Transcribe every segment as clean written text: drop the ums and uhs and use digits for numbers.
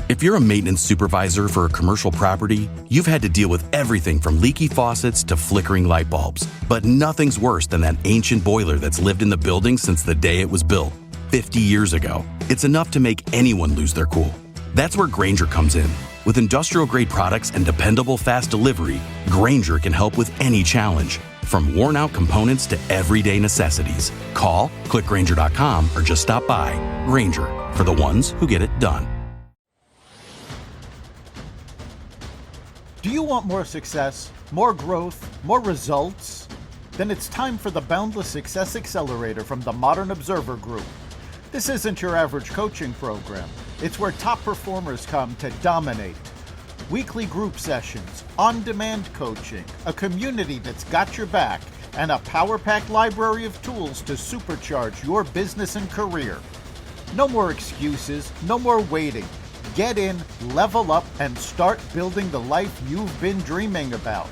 If you're a maintenance supervisor for a commercial property, you've had to deal with everything from leaky faucets to flickering light bulbs. But nothing's worse than that ancient boiler that's lived in the building since the day it was built, 50 years ago. It's enough to make anyone lose their cool. That's where Grainger comes in. With industrial-grade products and dependable fast delivery, Grainger can help with any challenge, from worn-out components to everyday necessities. Call, click Grainger.com, or just stop by. Grainger, for the ones who get it done. Do you want more success, more growth, more results? Then it's time for the Boundless Success Accelerator from the Modern Observer Group. This isn't your average coaching program. It's where top performers come to dominate. Weekly group sessions, on-demand coaching, a community that's got your back, and a power-packed library of tools to supercharge your business and career. No more excuses, no more waiting. Get in, level up, and start building the life you've been dreaming about.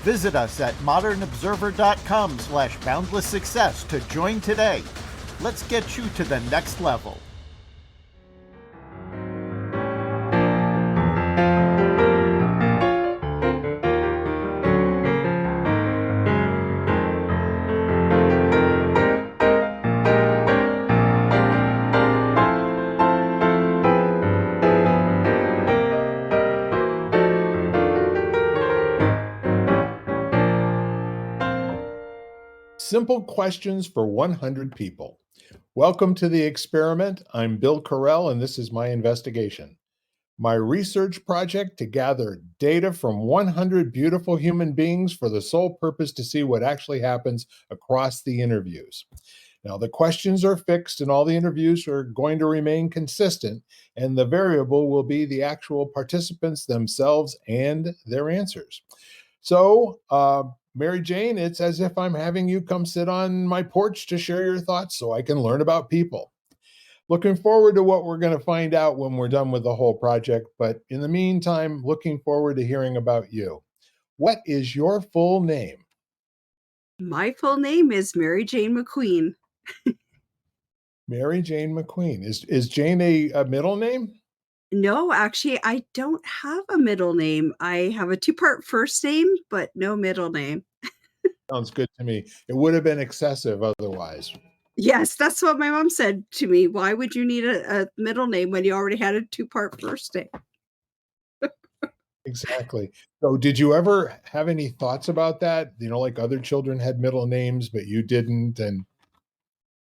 Visit us at modernobserver.com/boundlesssuccess to join today. Let's get you to the next level. Simple questions for 100 people. Welcome to the experiment. I'm Bill Correll, and this is my investigation. My research project to gather data from 100 beautiful human beings for the sole purpose to see what actually happens across the interviews. Now, the questions are fixed and all the interviews are going to remain consistent, and the variable will be the actual participants themselves and their answers. So, Mary Jane, it's as if I'm having you come sit on my porch to share your thoughts so I can learn about people. Looking forward to what we're going to find out when we're done with the whole project, but in the meantime, looking forward to hearing about you. What is your full name? My full name is Mary Jane McQueen. Mary Jane McQueen. Is Jane a middle name? No, actually, I don't have a middle name. I have a two-part first name, but no middle name. Sounds good to me. It would have been excessive otherwise. Yes, that's what my mom said to me. Why would you need a middle name when you already had a two-part first name? Exactly. So did you ever have any thoughts about that? You know, like other children had middle names, but you didn't. And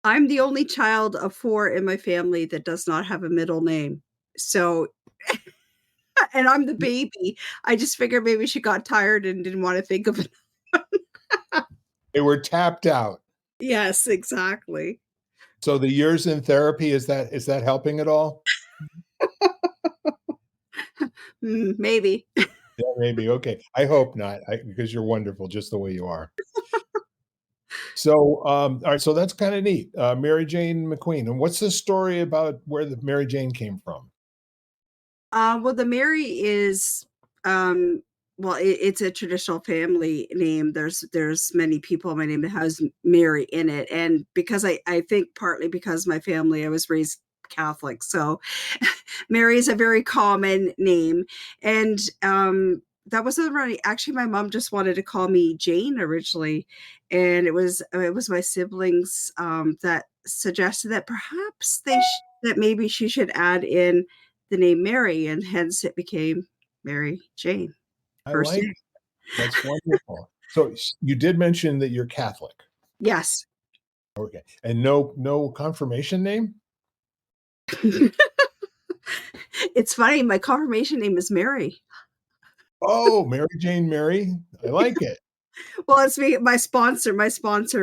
I'm the only child of 4 in my family that does not have a middle name. So, and I'm the baby. I just figured maybe she got tired and didn't want to think of it. they were tapped out. Yes, exactly. So the years in therapy, is that helping at all? Maybe. Yeah, maybe. Okay. I hope not, because you're wonderful just the way you are. So, all right. So that's kind of neat. Mary Jane McQueen. And what's the story about where the Mary Jane came from? Well, the Mary is, it's a traditional family name. There's many people in my name that has Mary in it. And because I think partly because my family, I was raised Catholic. So Mary is a very common name. And that wasn't really, actually, my mom just wanted to call me Jane originally. And it was my siblings that suggested that perhaps that maybe she should add in the name Mary, and hence it became Mary Jane. I like it. That's wonderful. So you did mention that you're Catholic. Yes. Okay. And no confirmation name? It's funny. My confirmation name is Mary. Oh, Mary Jane Mary. I like it. Well, it's me. My sponsor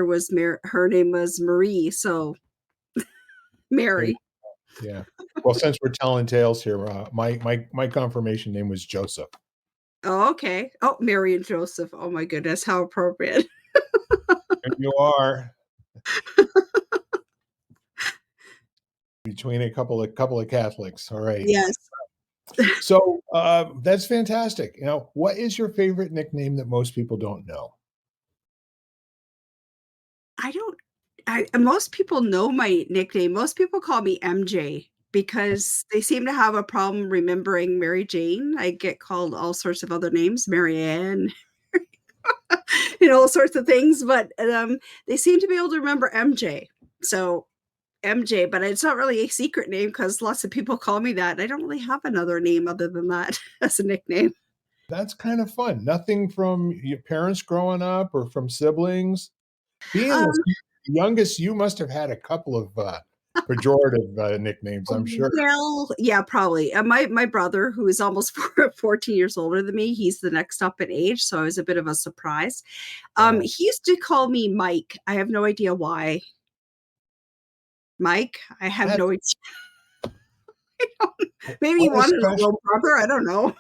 was Mary. Her name was Marie. So Mary. Yeah. Well, since we're telling tales here, my confirmation name was Joseph. Oh, okay. Oh, Mary and Joseph. Oh my goodness, how appropriate. There you are. Between a couple of Catholics. All right. Yes. So that's fantastic. You know, what is your favorite nickname that most people don't know? Most people know my nickname. Most people call me MJ. because they seem to have a problem remembering Mary Jane. I get called all sorts of other names, Marianne, all sorts of things, but they seem to be able to remember MJ. So MJ, but it's not really a secret name because lots of people call me that. I don't really have another name other than that as a nickname. That's kind of fun. Nothing from your parents growing up or from siblings? Being Um, the youngest, you must have had a couple of pejorative nicknames, I'm sure. well, yeah, probably. My brother, who is almost 14 years older than me, he's the next up in age, so I was a bit of a surprise. Yeah. He used to call me Mike. I have no idea why. Mike, I have That, no idea. Maybe he what a wanted a special little brother. I don't know.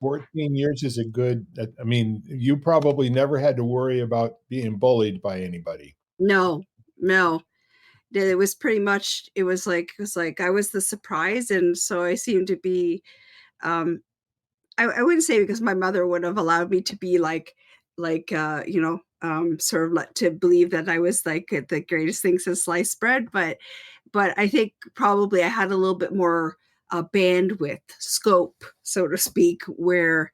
14 years is a good, I mean, you probably never had to worry about being bullied by anybody. No, no. It was pretty much. It was like I was the surprise, and so I seemed to be. Um, I wouldn't say because my mother would have allowed me to be sort of to believe that I was like the greatest thing since sliced bread, but I think probably I had a little bit more bandwidth, scope, so to speak, where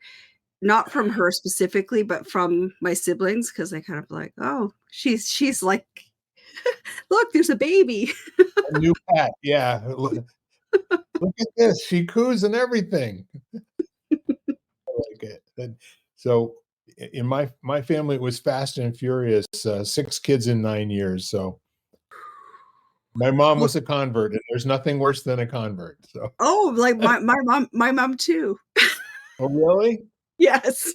not from her specifically, but from my siblings, because I kind of like, oh, she's like, look, there's a baby. A new pet, yeah. Look at this, she coos and everything. I like it. So in my family, it was fast and furious. 6 kids in 9 years. So my mom was a convert, and there's nothing worse than a convert. So, Oh, like my mom too. oh really? Yes.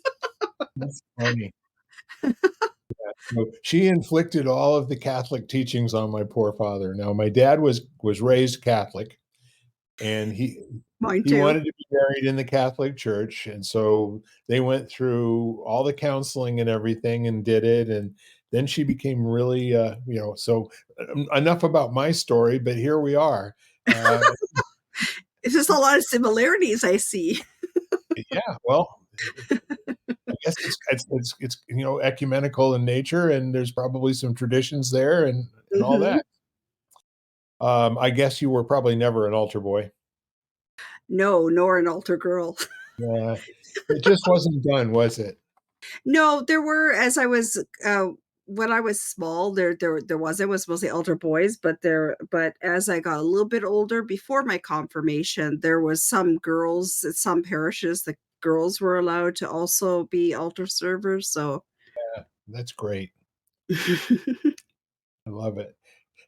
That's funny. So she inflicted all of the Catholic teachings on my poor father. Now, my dad was raised Catholic, and Mine he too. wanted to be married in the Catholic Church, and so they went through all the counseling and everything and did it, and then she became really, so enough about my story, but here we are. Uh, It's just a lot of similarities I see. yeah, well, I guess it's ecumenical in nature, and there's probably some traditions there and all Mhm. that. I guess you were probably never an altar boy. No, nor an altar girl. Yeah, it just wasn't done, was it? No, there were as I was when I was small, there was it was mostly altar boys, but as I got a little bit older, before my confirmation, there was some girls at some parishes, the girls were allowed to also be altar servers. So That's great. I love it.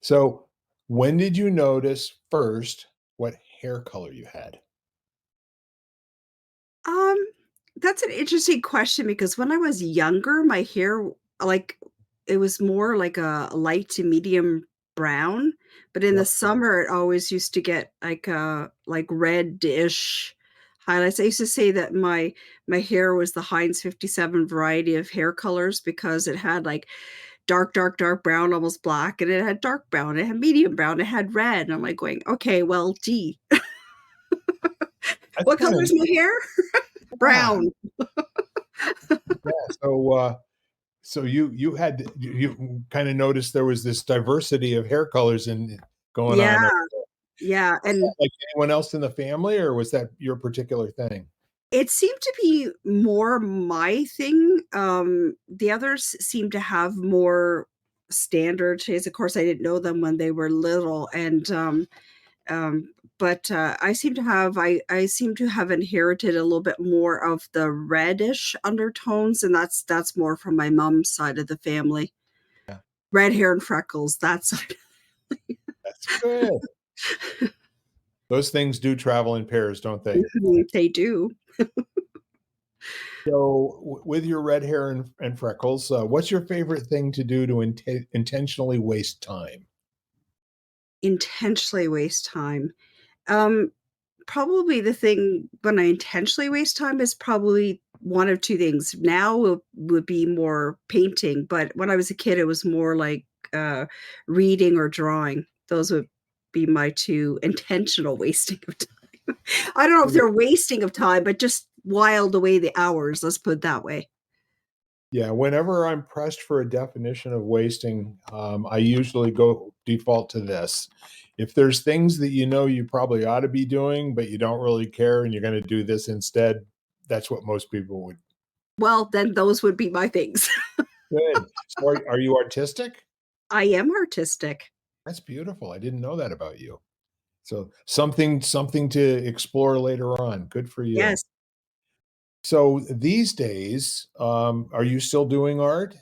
So, when did you notice first what hair color you had? Um, that's an interesting question because when I was younger, my hair, like, it was more like a light to medium brown, but in the Yep. summer, it always used to get like reddish highlights. I used to say that my hair was the Heinz 57 variety of hair colors because it had like dark, dark, dark brown, almost black, and it had dark brown, it had medium brown, it had red. And I'm like going, okay, well, gee, That's what kind color of is my hair? yeah, Brown. yeah. So you kind of noticed there was this diversity of hair colors in going Yeah, on. yeah, Was that and like anyone else in the family, or was that your particular thing? it seemed to be more my thing. The others seemed to have more standard shades. Of course, I didn't know them when they were little, and um, but I seem to have inherited a little bit more of the reddish undertones, and that's more from my mom's side of the family. Yeah, Red hair and freckles. That's that's good. Those things do travel in pairs, don't they? they do. So, with your red hair and freckles, what's your favorite thing to do to intentionally waste time? Intentionally waste time. Um, Probably the thing when I intentionally waste time is probably one of 2 things. Now would be more painting, but when I was a kid, it was more like, uh, reading or drawing. Those would be my 2 intentional wasting of time. I don't know if they're wasting of time, but just whiled away the hours, let's put it that way. Yeah, whenever I'm pressed for a definition of wasting, I usually go default to this. If there's things that you know you probably ought to be doing, but you don't really care and you're going to do this instead, that's what most people would. Well, then those would be my things. Good. So are you artistic? I am artistic. That's beautiful. I didn't know that about you. So something to explore later on. Good for you. Yes. So these days, are you still doing art?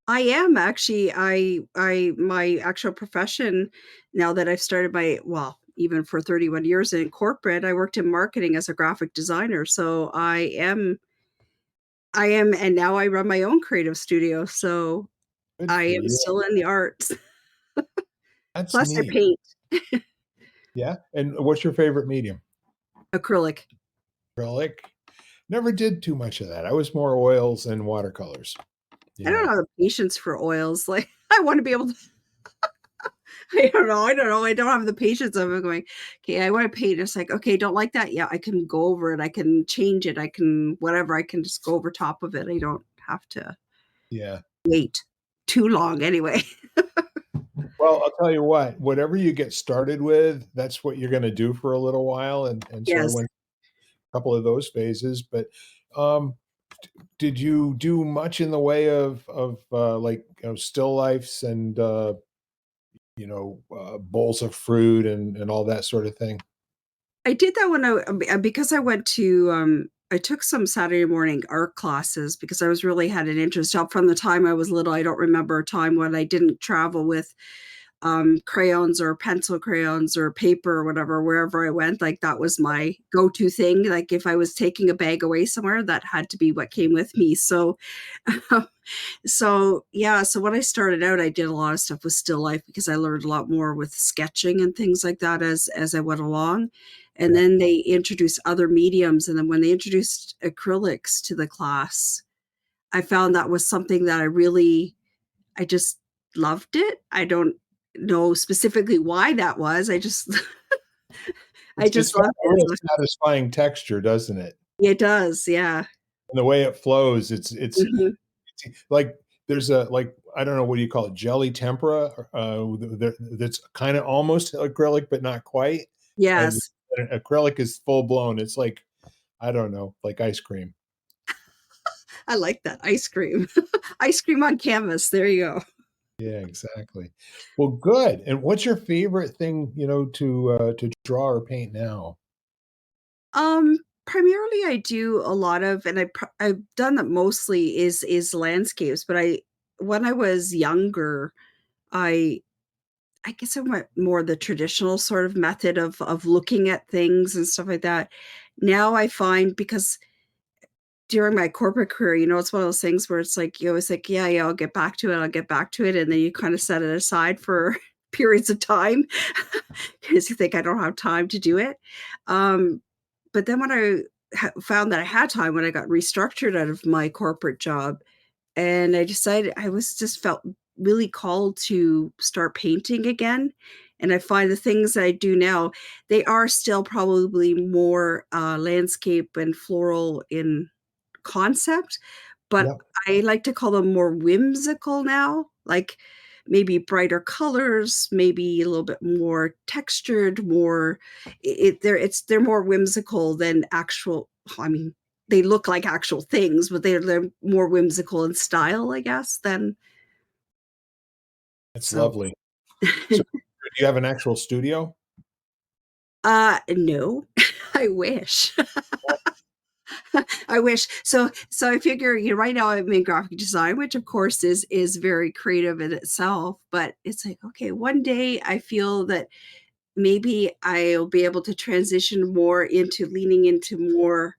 I am actually. I my actual profession now that I've started my well, even for 31 years in corporate, I worked in marketing as a graphic designer. So I am and now I run my own creative studio. So Good I for am you. still in the arts. That's Plus I neat. paint Yeah. And what's your favorite medium? acrylic. Acrylic. Never did too much of that. I was more oils and watercolors. I don't Yeah. have the patience for oils. Like I want to be able to I don't know. I don't have the patience of it going, "Okay, I wanna paint." It's like, "Okay, don't like that? Yeah, I can go over it. I can change it. I can whatever. I can just go over top of it. I don't have to Yeah. wait too long anyway." Well, I'll tell you what, whatever you get started with, that's what you're going to do for a little while. And so I Yes. went a couple of those phases. But um, did you do much in the way of like still lifes and bowls of fruit and all that sort of thing? I did that when because I went to, I took some Saturday morning art classes because I was really had an interest up from the time I was little. I don't remember a time when I didn't travel with crayons or pencil crayons or paper or whatever, wherever I went, like that was my go-to thing. Like if I was taking a bag away somewhere, that had to be what came with me. So, so yeah. So when I started out, I did a lot of stuff with still life because I learned a lot more with sketching and things like that as I went along. And Yeah. then they introduced other mediums, and then when they introduced acrylics to the class, I found that was something that I just loved it. I don't know specifically why that was. I just I It's just got loved a it as real much. satisfying texture, doesn't it? It does, yeah. And the way it flows, Mhm. like there's a like I don't know what do you call it, jelly tempera, that's kind of almost acrylic but not quite. And Yes. acrylic is full blown. It's like I don't know, like ice cream. I like that, ice cream. Ice cream on canvas, there you go. Yeah, exactly. Well, good. And what's your favorite thing, to draw or paint now? Primarily I do a lot of and I've done that mostly is landscapes, but I when I was younger, I I guess I went more the traditional sort of method of looking at things and stuff like that. Now I find because during my corporate career, it's one of those things where it's like you always think, "Yeah, yeah, I'll get back to it, I'll get back to it," and then you kinda set it aside for periods of time because you think, "I don't have time to do it." Um, but then when I found that I had time when I got restructured out of my corporate job, and I decided I was just felt really called to start painting again, and I find the things that I do now, they are still probably more, landscape and floral in concept, but Yep. I like to call them more whimsical now, like maybe brighter colors, maybe a little bit more textured, more they're more whimsical than actual I mean, they look like actual things, but they're more whimsical in style, I guess, than It's so lovely. So, do you have an actual studio? no, I wish. I wish. So I figure, right now I'm in graphic design, which of course is very creative in itself, but it's like, okay, one day I feel that maybe I'll be able to transition more into leaning into more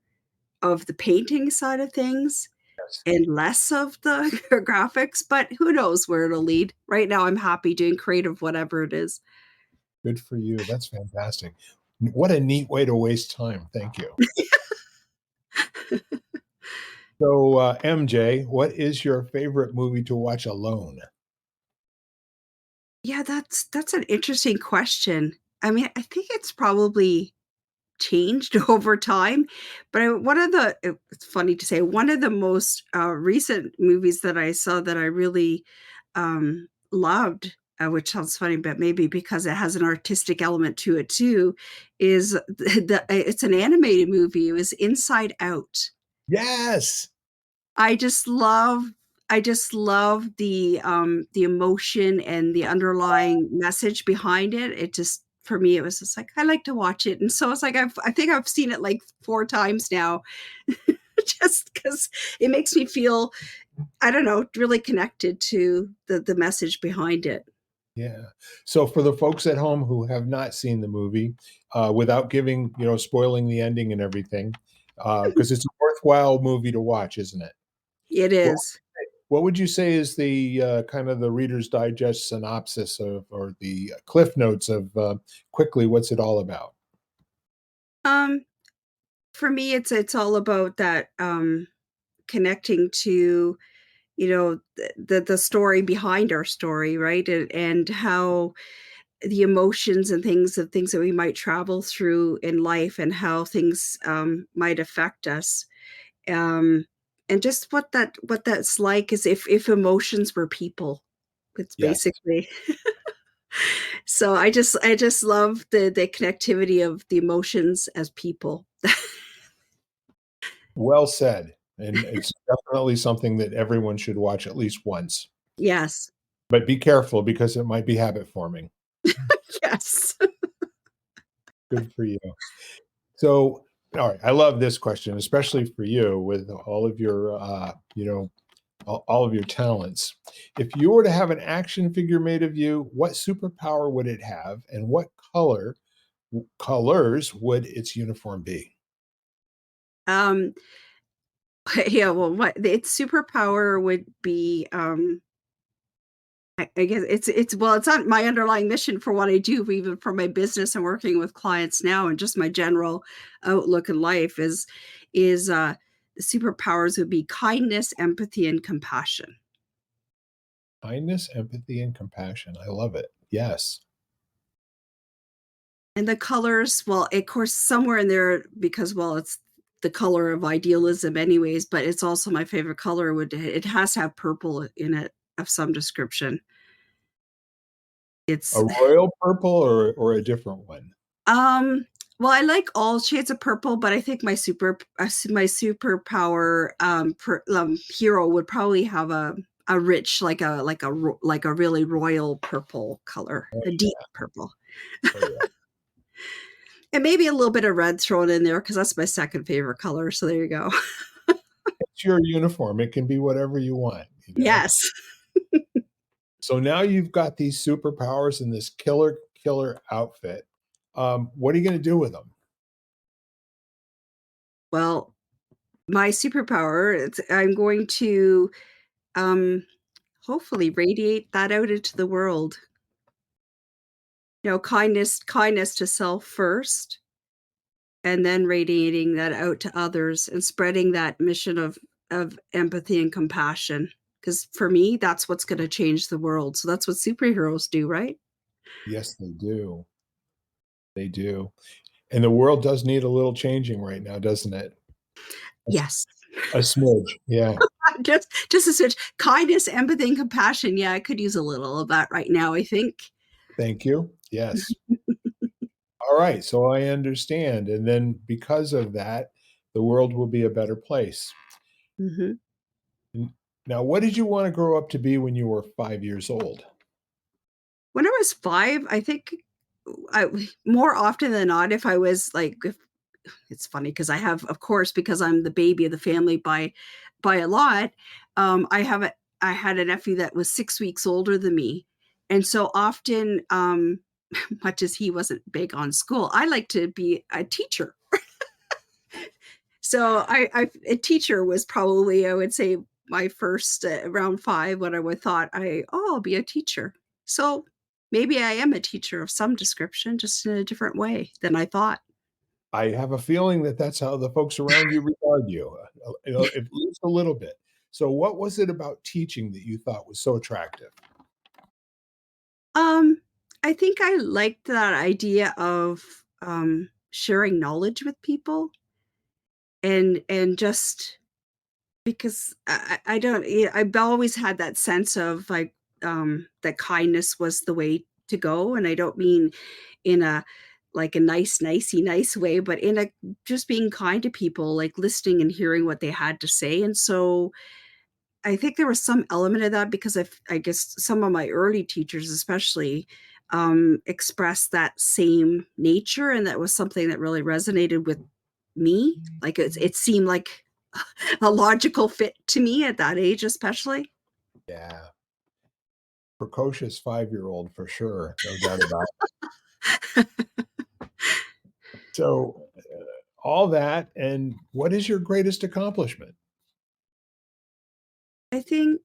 of the painting side of things Yes. and less of the graphics, but who knows where it'll lead. Right now I'm happy doing creative whatever it is. Good for you. That's fantastic. What a neat way to waste time. Thank you. So, MJ, what is your favorite movie to watch alone? Yeah, that's an interesting question. I mean, I think it's probably changed over time. But it's funny to say, one of the most recent movies that I saw that I really loved, which sounds funny, but maybe because it has an artistic element to it too, is it's an animated movie. It was Inside Out. Yes. I just love the emotion and the underlying message behind it. It just, for me, it was just like, I like to watch it. And so it's like I think I've seen it like 4 times now just because it makes me feel, I don't know, really connected to the message behind it. Yeah. So for the folks at home who have not seen the movie, without giving, spoiling the ending and everything, because it's a worthwhile movie to watch, isn't it? It What, is. what would you say is the kind of the Reader's Digest synopsis of, or the cliff notes of quickly, what's it all about? Um, for me, it's all about that connecting to, the story behind our story, right? And how the emotions and things that we might travel through in life, and how things might affect us, um and just what that's like, is if emotions were people. It's Yes. basically so I just love the connectivity of the emotions as people. Well said. And it's definitely something that everyone should watch at least once. Yes. But be careful because it might be habit forming. Yes. Good for you. So, all right, I love this question, especially for you with all of your, all of your talents. If you were to have an action figure made of you, what superpower would it have, and what colors would its uniform be? um yeah, well, what its superpower would be, I guess it's not my underlying mission for what I do, even for my business and working with clients now, and just my general outlook in life is the superpowers would be kindness, empathy, and compassion. Kindness, empathy, and compassion. I love it. Yes. And the colors, well, of course, somewhere in there, because, well, it's the color of idealism anyways, but it's also my favorite color. It has to have purple in it of some description. A It's royal purple or a different one? Um, well, I like all shades of purple, but I think my superpower, hero would probably have a rich, like a really royal purple color, Oh, a deep purple. oh yeah. And maybe a little bit of red thrown in there, because that's my second favorite color, so there you go. It's your uniform. It can be whatever you want. Yes. So now you've got these superpowers in this killer outfit. What are you going to do with them? Well, my superpower, I'm going to, um, hopefully radiate that out into the world. Kindness to self first, and then radiating that out to others and spreading that mission of empathy and compassion. Because for me, that's what's going to change the world. So that's what superheroes do, right? Yes, they do. They do. And the world does need a little changing right now, doesn't it? Yes. A smidge. Yeah. Just a switch. Kindness, empathy, and compassion. Yeah, I could use a little of that right now, I think. Thank you. Yes. All right. So I understand. And then because of that, the world will be a better place. Mhm. N- Now, what did you want to grow up to be when you were 5 years old? When I was 5, I think I more often than not, if I was like, if it's funny because I have, of course, because I'm the baby of the family by a lot. I had a nephew that was 6 weeks older than me, and so often, much as he wasn't big on school, I like to be a teacher. So a teacher was probably, I would say, my first, around 5, when I would thought, I'll be a teacher. So maybe I am a teacher of some description, just in a different way than I thought. I have a feeling that that's how the folks around you regard you, at least a little bit. So, what was it about teaching that you thought was so attractive? Um, I think I liked that idea of, sharing knowledge with people, and just because I don't, yeah, I've always had that sense of like, that kindness was the way to go, and I don't mean in a like a nice way, but in a just being kind to people, like listening and hearing what they had to say. And so I think there was some element of that because I guess some of my early teachers, especially, expressed that same nature, and that was something that really resonated with me. Like it seemed like a logical fit to me at that age, especially. Yeah. Precocious 5-year-old for sure. No doubt about it. So, all that, and what is your greatest accomplishment? I think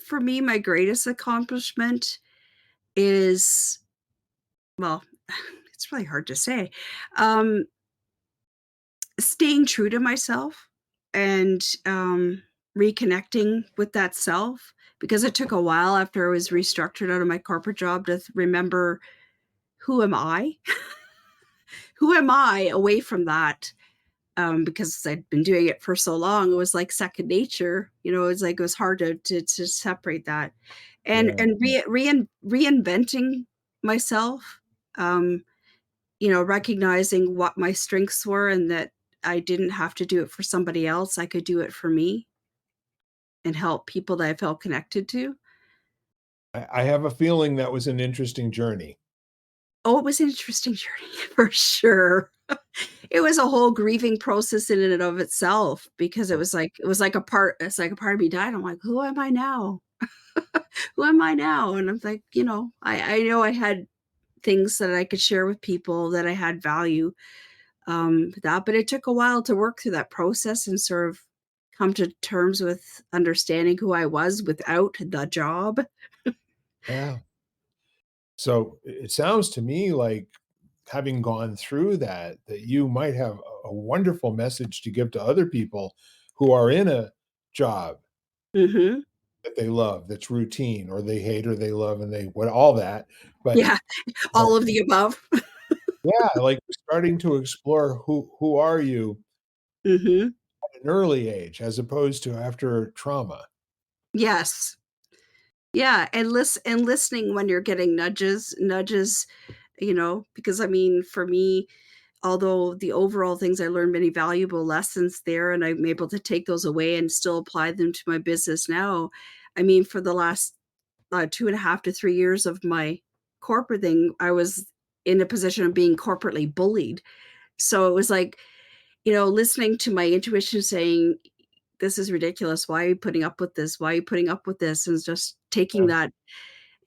for me, my greatest accomplishment is, well, it's really hard to say. Um, Staying true to myself and, reconnecting with that self, because it took a while after I was restructured out of my corporate job to remember, who am I? Who am I away from that? Because I'd been doing it for so long, it was like second nature. It's like it was hard to separate that, and Yeah. and reinventing myself. Um, Recognizing what my strengths were, and that I didn't have to do it for somebody else. I could do it for me and help people that I felt connected to. I have a feeling that was an interesting journey. Oh, it was an interesting journey for sure. It was a whole grieving process in and of itself, because it's like a part of me died. I'm like, who am I now? Who am I now? And I'm like, I know I had things that I could share with people, that I had value, but it took a while to work through that process and sort of come to terms with understanding who I was without the job. Yeah. So, it sounds to me like, having gone through that, that you might have a wonderful message to give to other people who are in a job Hmm. that they love, that's routine, or they hate, or they love, and they what all that. But Yeah, but all of the above. yeah, like starting to explore who are you Hmm. at an early age as opposed to after trauma. Yes. Yeah, and listening when you're getting nudges, because I mean, for me, although the overall things, I learned many valuable lessons there, and I'm able to take those away and still apply them to my business now. I mean, for the last 2.5 to 3 years of my corporate thing, I was in a position of being corporately bullied. So it was like, listening to my intuition saying, this is ridiculous. Why are you putting up with this? Why are you putting up with this? And just taking Yeah. that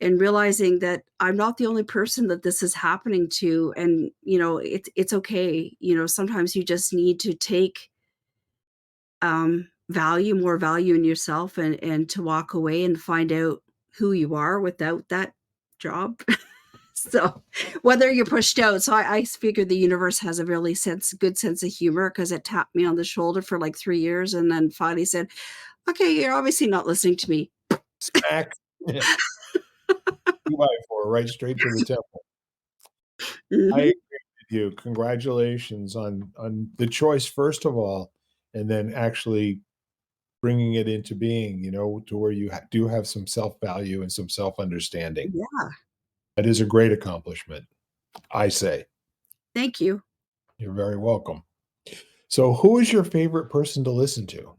and realizing that I'm not the only person that this is happening to. And, it's okay. Sometimes you just need to take, more value in yourself, and to walk away and find out who you are without that job. So whether you're pushed out, so I figure the universe has a really good sense of humor, because it tapped me on the shoulder for like 3 years and then finally said, okay, you're obviously not listening to me. Smack. 2 by 4, right straight to the temple. I agree Mhm. with you. Congratulations on the choice, first of all, and then actually bringing it into being, to where you do have some self-value and some self-understanding. Yeah, That is a great accomplishment, I say. thank you. You're very welcome. So, who is your favorite person to listen to?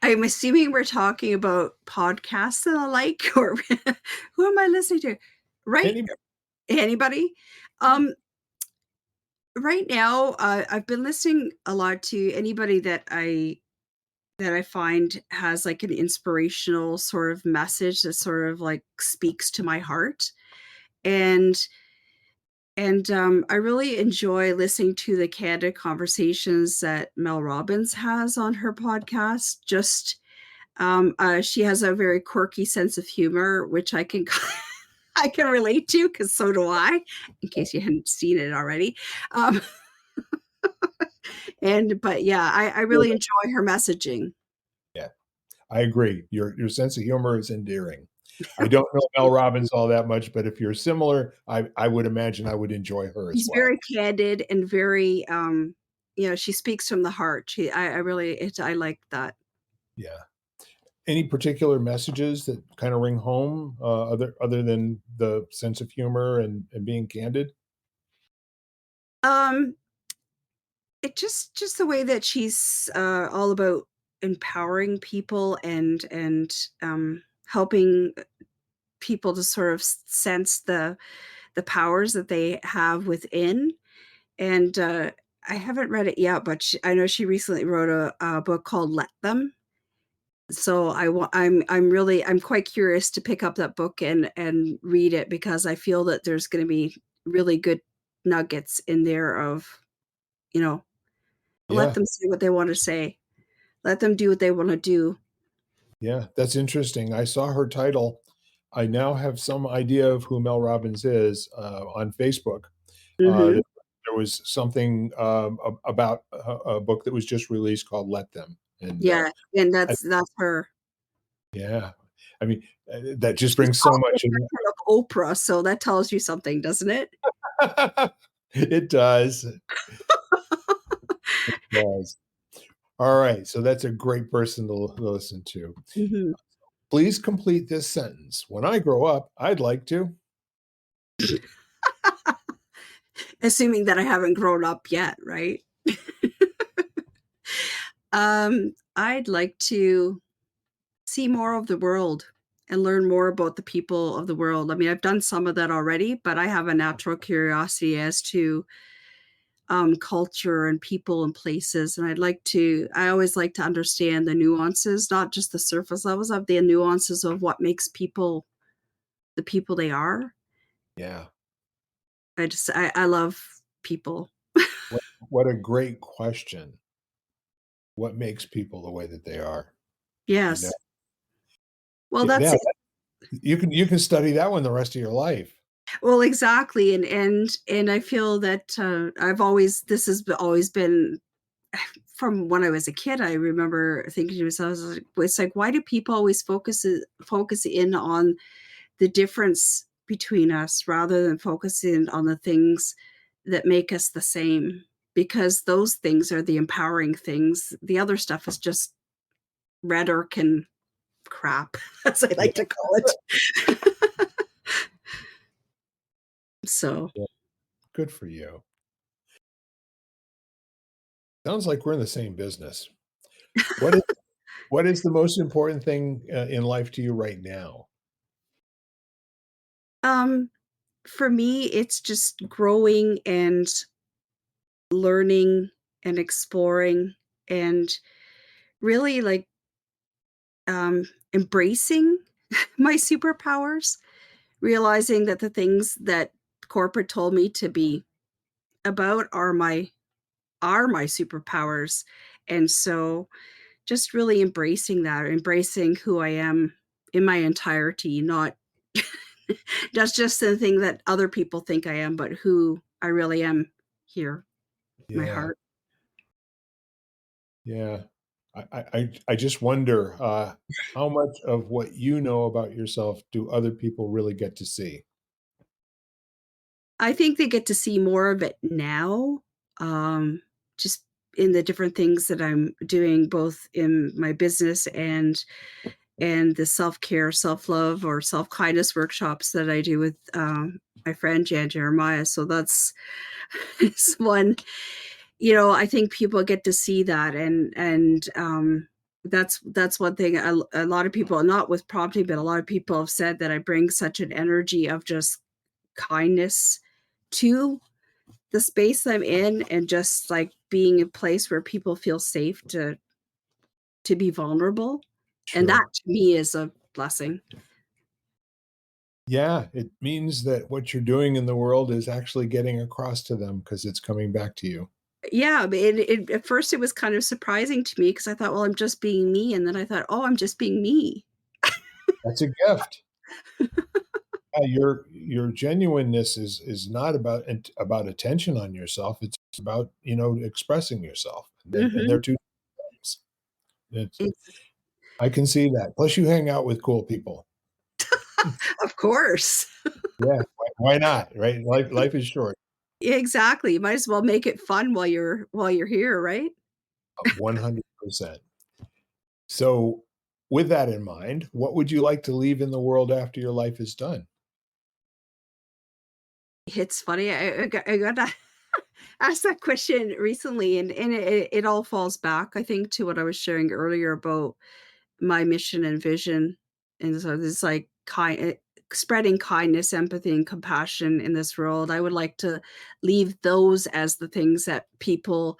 I'm assuming we're talking about podcasts and the like, or who am I listening to? Right? Any Anybody? Um, right now, I've been listening a lot to anybody that I find has like an inspirational sort of message that sort of like speaks to my heart. And I really enjoy listening to the candid conversations that Mel Robbins has on her podcast. Just she has a very quirky sense of humor, which I can I can relate to, because so do I. In case you hadn't seen it already, um, and but yeah, I Well, really enjoy her messaging. yeah, I agree. Your sense of humor is endearing. I don't know Mel Robbins all that much, but if you're similar, I would imagine I would enjoy her as She's well. very candid and very, she speaks from the heart. I really, I like that. Yeah. Any particular messages that kind of ring home, other than the sense of humor and being candid? Um, it just the way that she's all about empowering people and helping people to sort of sense the powers that they have within. And I haven't read it yet, but I know she recently wrote a book called Let Them. So I'm quite curious to pick up that book and read it, because I feel that there's going to be really good nuggets in there of, you know, let Yeah. them say what they want to say. Let them do what they want to do. Yeah, that's interesting. I saw her title. I now have some idea of who Mel Robbins is, on Facebook. Hmm. There was something, about a book that was just released called Let Them, and, Yeah, and I that's her. yeah. I mean, that just She's brings so also a much in. friend of Oprah, so that tells you something, doesn't it? It does, it does. Alright, so that's a great person to listen to. Mhm. Please complete this sentence. "When I grow up, I'd like to." Assuming that I haven't grown up yet, right? I'd like to see more of the world and learn more about the people of the world. I mean, I've done some of that already, but I have a natural curiosity as to culture and people and places. And I always like to understand the nuances, not just the surface levels of the nuances of what makes people the people they are. Yeah. I love people. What a great question. What makes people the way that they are? You know? Yes. Well, that's Yeah, it. you can study that one the rest of your life. Well, exactly. And I feel that this has always been from when I was a kid. I remember thinking to myself, it's like, why do people always focus in on the difference between us rather than focusing on the things that make us the same? Because those things are the empowering things. The other stuff is just rhetoric and crap, as I Yeah, like to call it. So yeah, good for you. Sounds like we're in the same business. What is what is the most important thing, in life to you right now? um for me, it's just growing and learning and exploring and really like embracing my superpowers, realizing that the things that corporate told me to be about are my superpowers. And so just really embracing that, embracing who I am in my entirety, not that's just the thing that other people think I am, but who I really am here, my Yeah, heart. yeah. I just wonder, how much of what you know about yourself do other people really get to see? I think they get to see more of it now, just in the different things that I'm doing, both in my business and the self-care, self-love, or self-kindness workshops that I do with my friend Jan Jeremiah. So that's it's one, I think people get to see that, and that's one thing. A lot of people, not with prompting, but a lot of people have said that I bring such an energy of just kindness to the space I'm in, and just like being a place where people feel safe to be vulnerable. And that Sure. to me is a blessing. Yeah, it means that what you're doing in the world is actually getting across to them because it's coming back to you. Yeah, but at first it was kind of surprising to me, because I thought, well, I'm just being me, and then I thought, oh, I'm just being me. That's a gift. Yeah, your genuineness is not about attention on yourself. It's about, expressing yourself. And Hmm. they're two things. It's I can see that. Plus you hang out with cool people. Of course. Yeah, why not, right? Life is short. Exactly. You might as well make it fun while you're here, right? 100%. So, with that in mind, what would you like to leave in the world after your life is done? It's funny. I got asked that question recently, and it all falls back, I think, to what I was sharing earlier about my mission and vision. And so it's like spreading kindness, empathy, and compassion in this world. I would like to leave those as the things that people,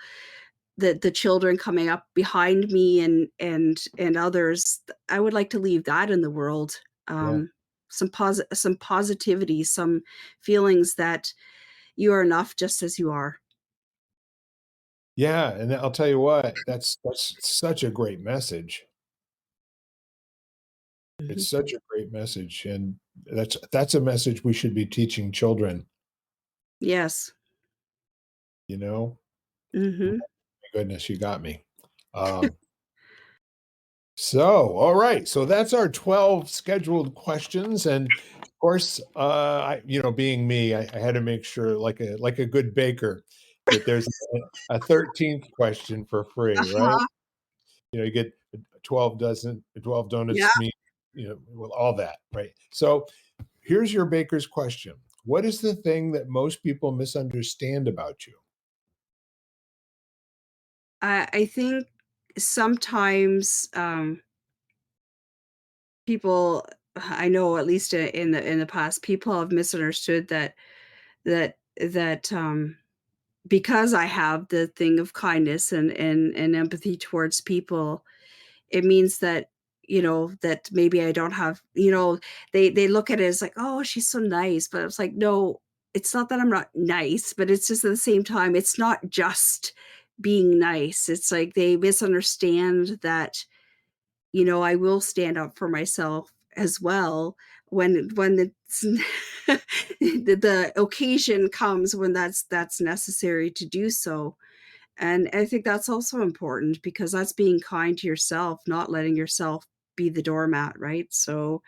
the children coming up behind me and others, I would like to leave that in the world. Yeah. Some positivity, some feelings that you are enough just as you are. Yeah, and I'll tell you what, that's such a great message. Mhm. It's such a great message, and that's a message we should be teaching children, Yes. you know? My Mhm. goodness, you got me. Um, all right, so that's our 12 scheduled questions, and of course, being me, I had to make sure, like a good baker, that there's a 13th question for free, right? Uh-huh. You get 12 Yeah. donuts, meat, with all that, right? So here's your baker's question. What is the thing that most people misunderstand about you? I think sometimes, people, I know at least in the past, people have misunderstood that because I have the thing of kindness and empathy towards people, it means that, that maybe I don't have, they look at it as like, "Oh, she's so nice," but it's like, "No, it's not that I'm not nice, but it's just at the same time, it's not just being nice." It's like they misunderstand that, I will stand up for myself as well when it's the occasion comes when that's necessary to do so. And I think that's also important because that's being kind to yourself, not letting yourself be the doormat, right? So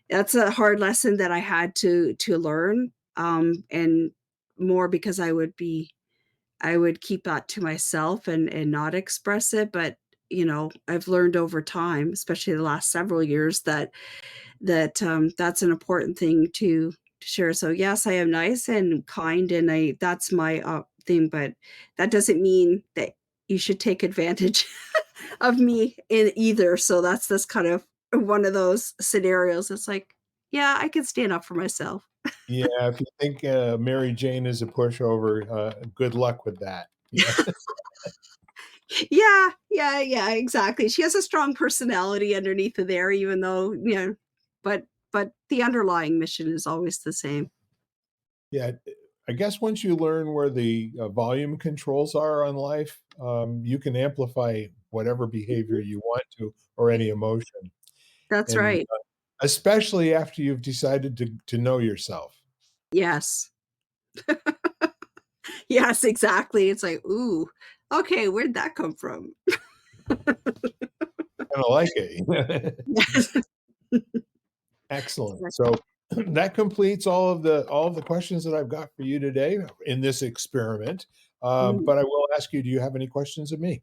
that's a hard lesson that I had to learn, and more because I would keep that to myself and not express it, but, I've learned over time, especially the last several years, that that's an important thing to share. So, yes, I am nice and kind, and I that's my, thing, but that doesn't mean that you should take advantage of me in either. So that's kind of one of those scenarios. It's like, yeah, I can stand up for myself. Yeah, if you think Mary Jane is a pushover, good luck with that. Yeah. Yeah, yeah, yeah, exactly. She has a strong personality underneath of there, even though, but the underlying mission is always the same. Yeah, I guess once you learn where the volume controls are on life, you can amplify whatever behavior Mhm. you want to or any emotion, That's and right. especially after you've decided to know yourself. Yes. Yes, exactly. It's like, "Ooh, okay, where'd that come from?" Kinda like it. Yes. Excellent. So that completes all of the questions that I've got for you today in this experiment. Mhm. But I will ask you, do you have any questions of me?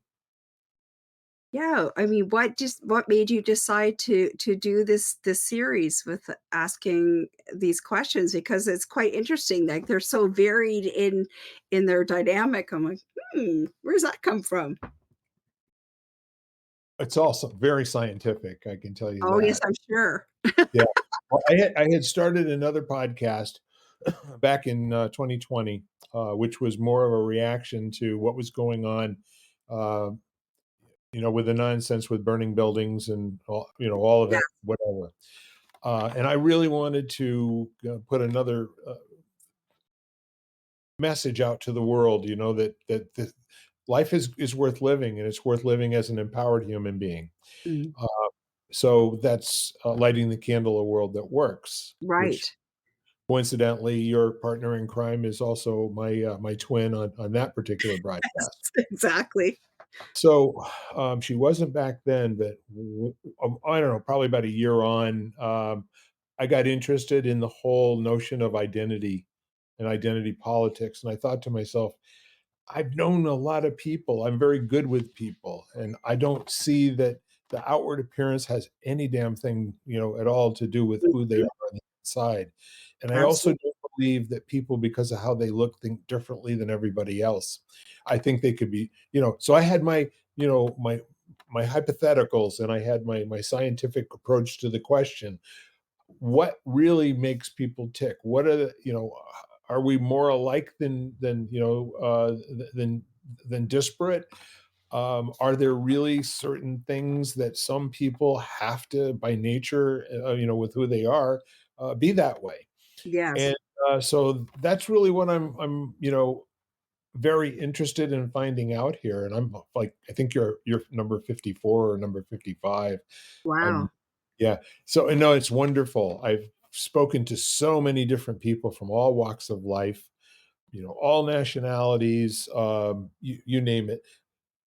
Yeah, I mean, what made you decide to do this series with asking these questions? Because it's quite interesting, like, they're so varied in their dynamic. I'm like, where's that come from?" It's also very scientific, I can tell you Oh, yes, that. I'm sure. Yeah. Well, I had started another podcast back in 2020, which was more of a reaction to what was going on, uh, with the nonsense with burning buildings and all of Yeah, that, whatever. And I really wanted to put another message out to the world, that life is worth living, and it's worth living as an empowered human being. mhm, Uh, so that's lighting the candle a world that works, which right. coincidentally, your partner in crime is also my twin on that particular broadcast. Exactly. So, she wasn't back then, but I don't know, probably about a year on. I got interested in the whole notion of identity and identity politics. And I thought to myself, I've known a lot of people. I'm very good with people, and I don't see that the outward appearance has any damn thing, at all to do with who they Mhm. are on the inside. And I also Absolutely. don't believe that people, because of how they look, think differently than everybody else. I think they could be, so I had my, my hypotheticals, and I had my scientific approach to the question. What really makes people tick? What are are we more alike than disparate? Are there really certain things that some people have to, by nature, with who they are, be that way? Yes. And so that's really what I'm very interested in finding out here. And I'm like, I think you're number 54 or number 55. I'm Wow. Yeah. So, and no, it's wonderful. I've spoken to so many different people from all walks of life, all nationalities, you name it.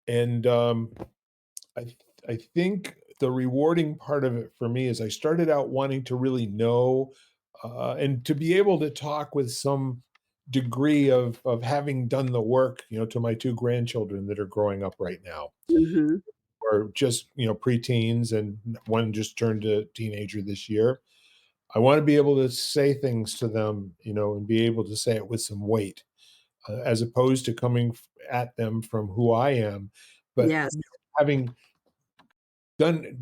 And I, I think the rewarding part of it for me is I started out wanting to really know and to be able to talk with some degree of having done the work, to my two grandchildren that are growing up right now, Mhm. or just, preteens, and one just turned a teenager this year. I want to be able to say things to them, and be able to say it with some weight, as opposed to coming at them from who I am, but Yes. having done,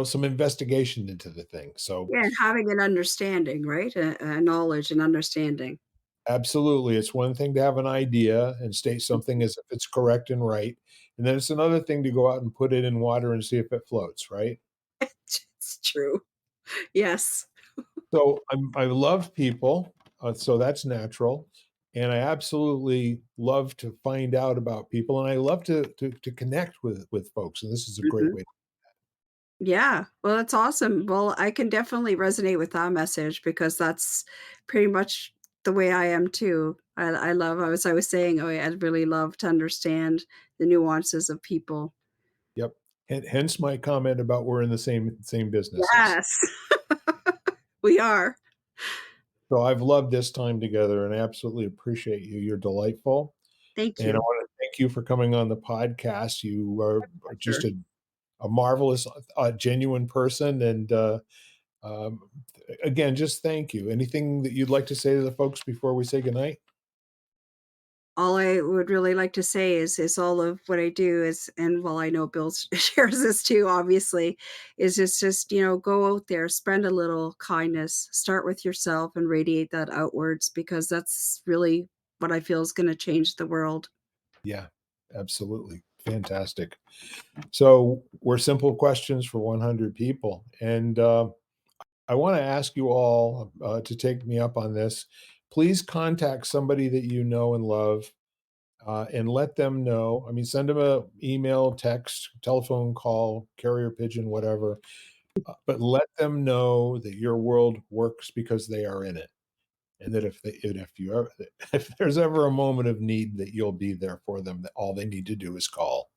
some investigation into the thing. So Yeah, and having an understanding, right? A knowledge and understanding. absolutely, it's one thing to have an idea and state something as if it's correct and right, and then it's another thing to go out and put it in water and see if it floats, right? It's true. Yes. So I love people, so that's natural, and I absolutely love to find out about people, and I love to connect with folks, and this is a great Mhm. way. Yeah. Well, that's awesome. Well, I can definitely resonate with that message because that's pretty much the way I am too. I love, as I was saying, I'd really love to understand the nuances of people. Yep. Hence my comment about we're in the same businesses. Yes. We are. So I've loved this time together, and I absolutely appreciate you. You're delightful, Thank and I you. want to thank you for coming on the podcast. You are just Pleasure. a marvelous, genuine person, and um, again, just thank you. Anything that you'd like to say to the folks before we say goodnight? All I would really like to say is all of what I do is, and while I know Bill shares this too, obviously, is just, go out there, spend a little kindness, start with yourself and radiate that outwards because that's really what I feel is going to change the world. Yeah, absolutely. Fantastic. So we're simple questions for 100 people. And I want to ask you all to take me up on this. Please contact somebody that you know and love, and let them know. I mean, send them a email, text, telephone call, carrier pigeon, whatever. But let them know that your world works because they are in it. And that if you ever, if there's ever a moment of need, that you'll be there for them, that all they need to do is call.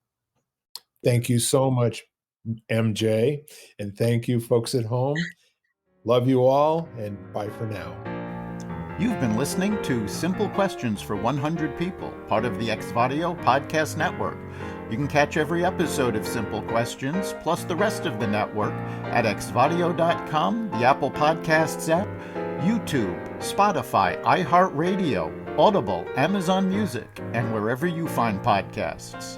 Thank you so much, MJ. And thank you, folks at home. Love you all, and bye for now. You've been listening to Simple Questions for 100 People, part of the Xvadio Podcast Network. You can catch every episode of Simple Questions, plus the rest of the network, at xvadio.com, the Apple Podcasts app, YouTube, Spotify, iHeartRadio, Audible, Amazon Music, and wherever you find podcasts.